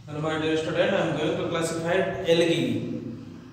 Hello my dear student, I am going to classify algae.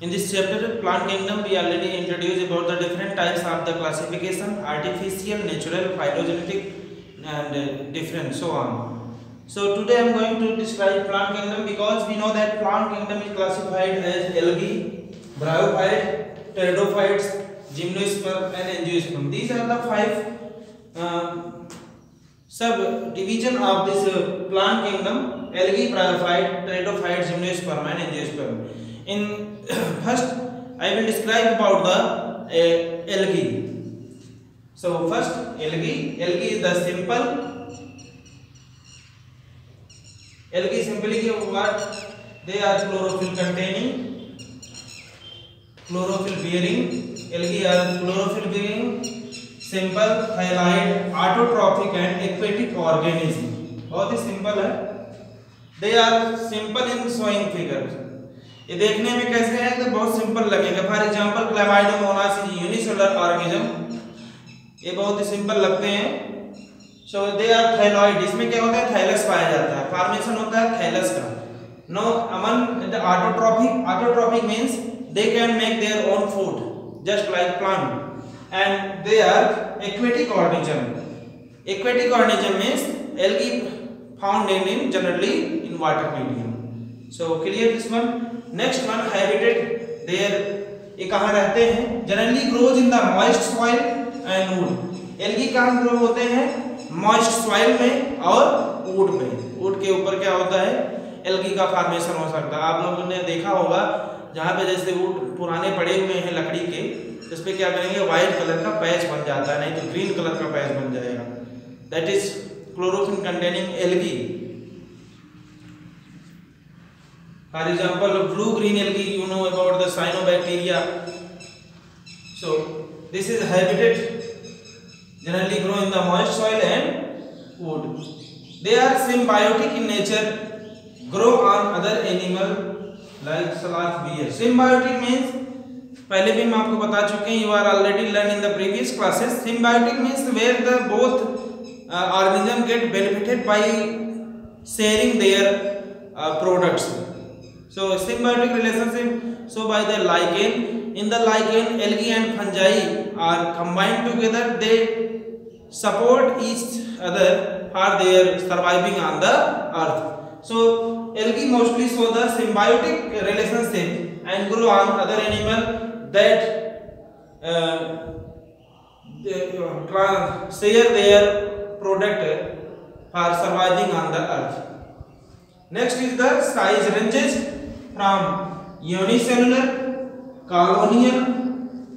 In this chapter, plant kingdom, we already introduced about the different types of the classification, artificial, natural, phylogenetic and different, so on. So today I am going to describe plant kingdom because we know that plant kingdom is classified as algae, bryophyte, pteridophytes, gymnosperm and angiosperm. These are the five subdivision of this plant kingdom: algae, bryophyte, pteridophyte, gymnosperm and angiosperm. In first I will describe about the algae. So first algae is the simple algae. Simply what they are: chlorophyll containing, chlorophyll bearing. Algae are chlorophyll bearing, simple, thalloid, autotrophic and aquatic organism. बहुत ही simple है. They are simple in showing figure. ये देखने में कैसे है तो बहुत सिंपल लगेगा. For example chlamydomonas is unicellular organism. ये बहुत ही सिंपल लगते हैं. So they are thalloid. इसमें क्या होता है? थाइलस पाया जाता है. फॉर्मेशन होता है थाइलस का. नो अमन the autotrophic means they can make their own food just like plant. And they are aquatic organism. Aquatic organism means algae found in generally in water medium. So clear this one. Next one, habitat. There ये कहाँ रहते हैं? Generally grows in the moist soil and wood. algae कहाँ grow होते हैं? Moist soil में और wood में. wood के ऊपर क्या होता है? algae का फॉर्मेशन हो सकता है. आप लोगों ने देखा होगा जहाँ पे जैसे wood पुराने पड़े हुए हैं लकड़ी के, इस पे क्या करेंगे? व्हाइट कलर का पैच बन जाता है, नहीं तो ग्रीन कलर का पैच बन जाएगा. That is chlorophyll containing algae. For example blue green algae, you know about the cyanobacteria. So this is habitat, generally grow in the moist soil and wood. They are symbiotic in nature, grow on other animal like sloth bear. Symbiotic means पहले भी हम आपको बता चुके हैं. You are already learn in the previous classes. Symbiotic means where the both organism get benefited by sharing their products. So symbiotic relationship. So by the lichen, in the lichen algae and fungi are combined together. They support each other for their surviving on the earth. So algae mostly show the symbiotic relationship and grow on other animal that share their product for surviving on the earth. Next is the size ranges from unicellular, colonial,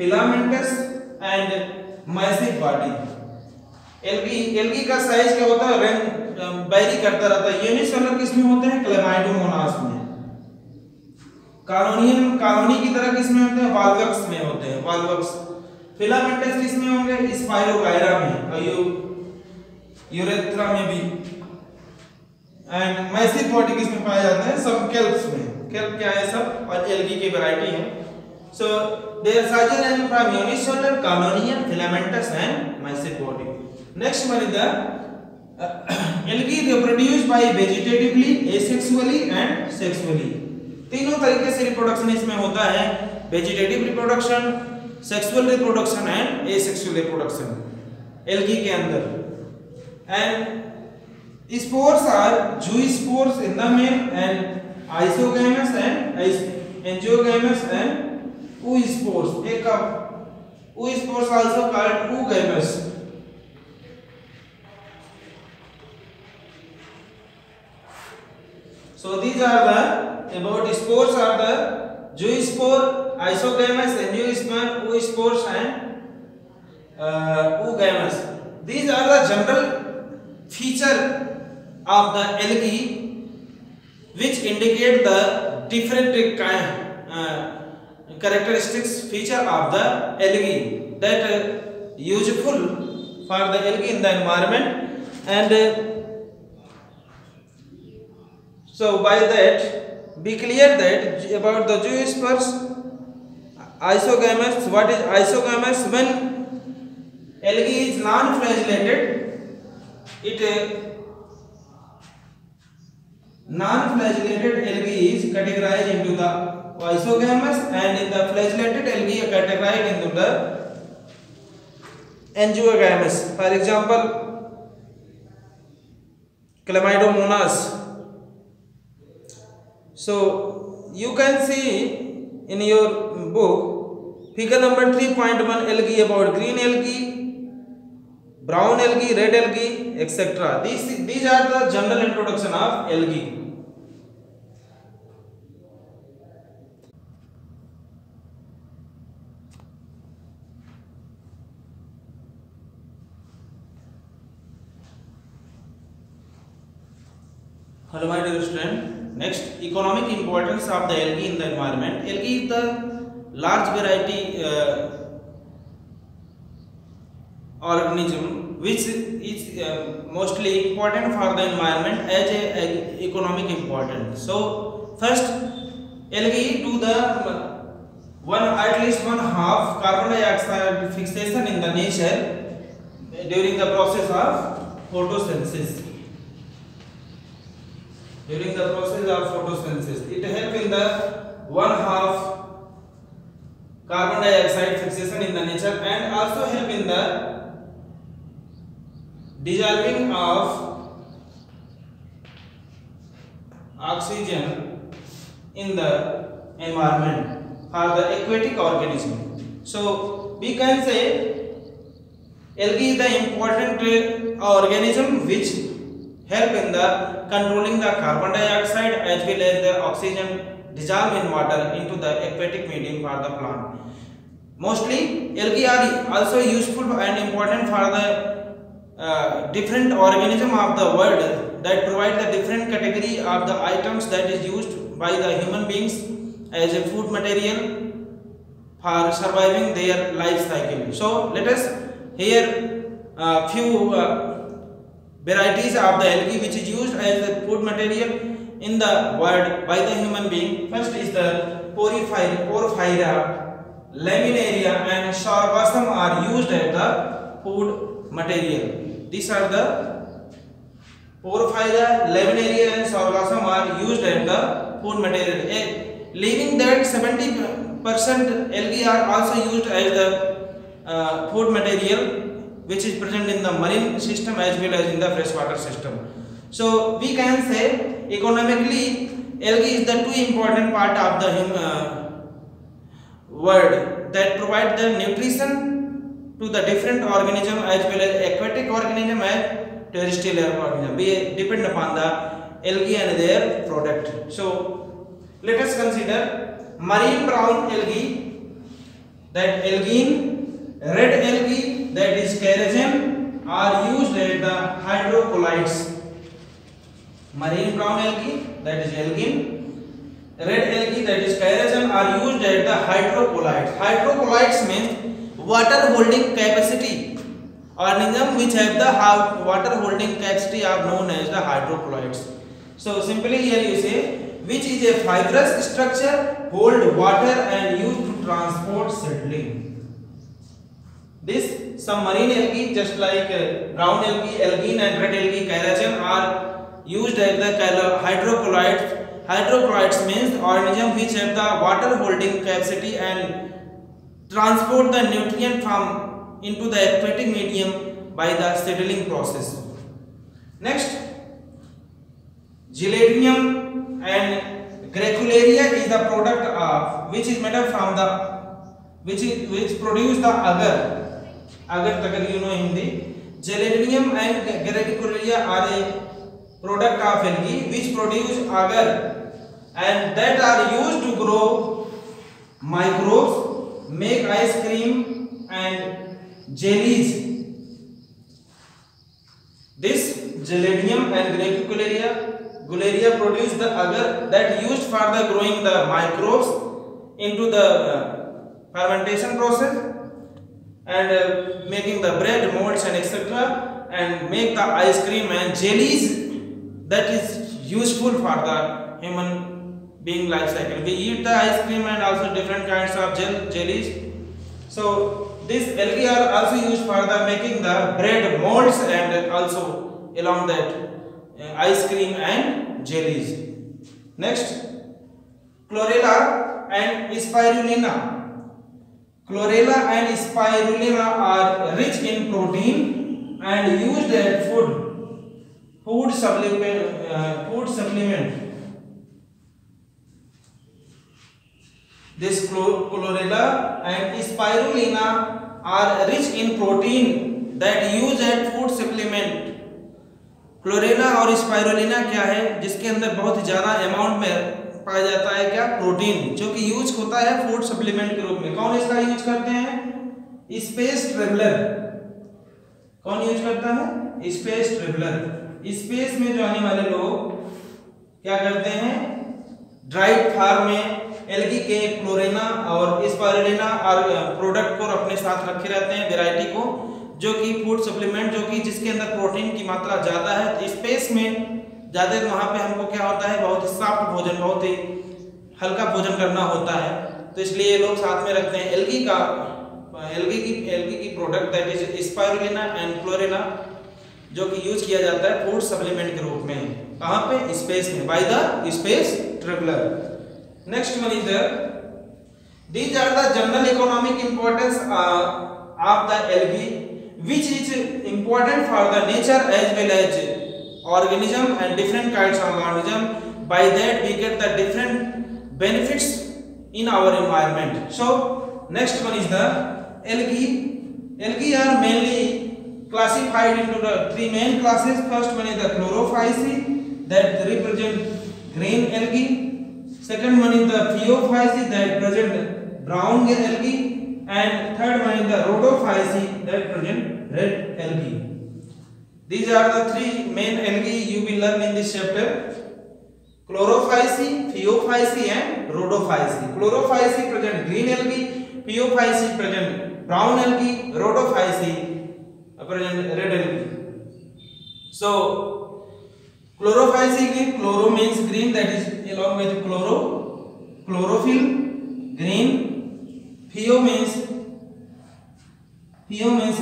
filamentous and massive body. algae का size क्या होता है? Range very करता रहता है. Unicellular किसमें होते हैं? क्लेमाइडोमोनास में. कॉलोनी की तरह किसमें होते हैं? वाल्वक्स में होते हैं. वाल्वक्स. फिलामेंटस किसमें होंगे? स्पाइरोगायरा में और यूरेथ्रा में भी. एंड मैसिव बॉडी किसमें पाए जाते हैं? सब केल्प्स में. केल्प क्या है? सब और एल्गी की वैरायटी है. So their size range from unicellular, colonial, filamentous and massive body. Next one is the algae reproduce by vegetatively, asexually and sexually. तीनों तरीके से रिप्रोडक्शन इसमें होता है. Vegetative reproduction, sexual reproduction and asexual reproduction algae के अंदर. And spores are zoospores in the male and isogamous and anisogamous and oospores. एक oospores also called oogamous. So these are the about spores are the zoospore, isogamous, angiosperm, oospores and oogamous. These are the general feature of the algae which indicate the different characteristics feature of the algae that useful for the algae in the environment. And so by that be clear that about the zoospores, isogamous. What is isogamous? When algae is non-flagellated, it non-flagellated algae is categorized into the isogamous, and in the flagellated algae are categorized into the angiogamous. For example, Chlamydomonas. So you can see in your book figure number 3.1 algae about green algae, brown algae, red algae, etc. These are the general introduction of algae. Hello my dear student. Next, economic importance of the algae in the environment. Algae is the large variety organism which is mostly important for the environment as a economic importance. So first, algae do the at least one half carbon dioxide fixation in the nature during the process of photosynthesis. During the process of photosynthesis, it helps in the one half carbon dioxide fixation in the nature, and also help in the dissolving of oxygen in the environment for the aquatic organism. So we can say algae is the important organism which help in the controlling the carbon dioxide as well as the oxygen dissolved in water into the aquatic medium for the plant. Mostly algae are also useful and important for the different organism of the world that provide the different category of the items that is used by the human beings as a food material for surviving their life cycle. So let us hear few varieties of the algae which is used as the food material in the world by the human being. First is the Porphyra, Laminaria and Sargassum are used as the food material. These are the Porphyra, Laminaria and Sargassum are used as the food material. Leaving that 70% algae are also used as the food material which is present in the marine system as well as in the freshwater system. So we can say economically algae is the two important part of the world that provide the nutrition to the different organism as well as aquatic organism and terrestrial organism. We depend upon the algae and their product. So let us consider marine brown algae, that algae, red algae, that is Charagen, are used as the hydrocolloids. Marine brown algae, that is algae, red algae, that is Charagen, are used as the hydrocolloids. Hydrocolloids means water holding capacity. Organism which have the water holding capacity are known as the hydrocolloids. So simply here you say which is a fibrous structure, hold water and used to transport settling. This some marine algae just like brown algae, algae and red algae, Charagen are used as the hydrocolloids. Hydrocolloids means organism which have the water holding capacity and transport the nutrient from into the aquatic medium by the settling process. Next, Giladium and Gracularia is the product of which is made up from the which produce the agar. Agar tagar you know Hindi. Giladium and Gracularia are a product of algae which produce agar and that are used to grow microbes, make ice cream and jellies. This Giladium and Gracularia produce the agar that used for the growing the microbes into the fermentation process and making the bread, molds and etc. and make the ice cream and jellies that is useful for the human being life cycle. We eat the ice cream and also different kinds of jellies. So this algae are also used for the making the bread molds and also along that ice cream and jellies. Next, chlorella and spirulina. Chlorella and spirulina are rich in protein and used as food supplement. This chlorella and spirulina are rich in protein that used as food supplement. Chlorella और spirulina क्या है, जिसके अंदर बहुत ज्यादा amount में पाया जाता है क्या, प्रोटीन, जो कि यूज होता है फूड सप्लीमेंट के रूप में। कौन इसका यूज करते हैं, स्पेस ट्रेवलर। कौन यूज करता है, स्पेस ट्रेवलर। स्पेस में जो आने वाले लोग क्या करते हैं, ड्राइड फार्म में एल्गी के क्लोरेला और स्पाइरुलिना और प्रोडक्ट को अपने साथ रखे रहते हैं, वेराइटी को, जो कि फूड सप्लीमेंट, जो कि जिसके अंदर प्रोटीन की मात्रा ज्यादा है। तो स्पेस में ज्यादा वहां पे हमको क्या होता है, बहुत ही सॉफ्ट भोजन, बहुत ही हल्का भोजन करना होता है, तो इसलिए ये लोग साथ में रखते हैं एल्गी की product that is spirulina and chlorella, जो कि यूज किया जाता है फूड सप्लीमेंट के रूप में। कहां पे, स्पेस में, by the space traveller. Next one is these are the general economic importance of the algae which is important for the nature as well as organism and different kinds of organism. By that we get the different benefits in our environment. So next one is the algae. Algae are mainly classified into the three main classes. First one is the chlorophyceae that represent green algae. Second one is the phaeophyceae that present brown algae, and third one is the rhodophyceae that present red algae. These are the three main algae you will learn in this chapter: chlorophyceae, phaeophyceae and rhodophyceae. Chlorophyceae present green algae, phaeophyceae present brown algae, rhodophyceae present red algae. So chlorophyceae, chloro means green, that is along with chlorophyll, green. Pheo means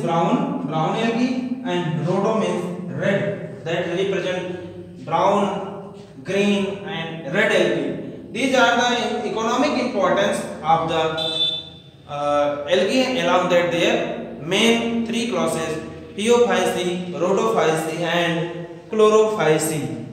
brown algae, and rhodo means red, that represent brown, green and red algae. These are the economic importance of the algae, along that their main three classes: Phaeophyceae, Rhodophyceae and Chlorophyceae.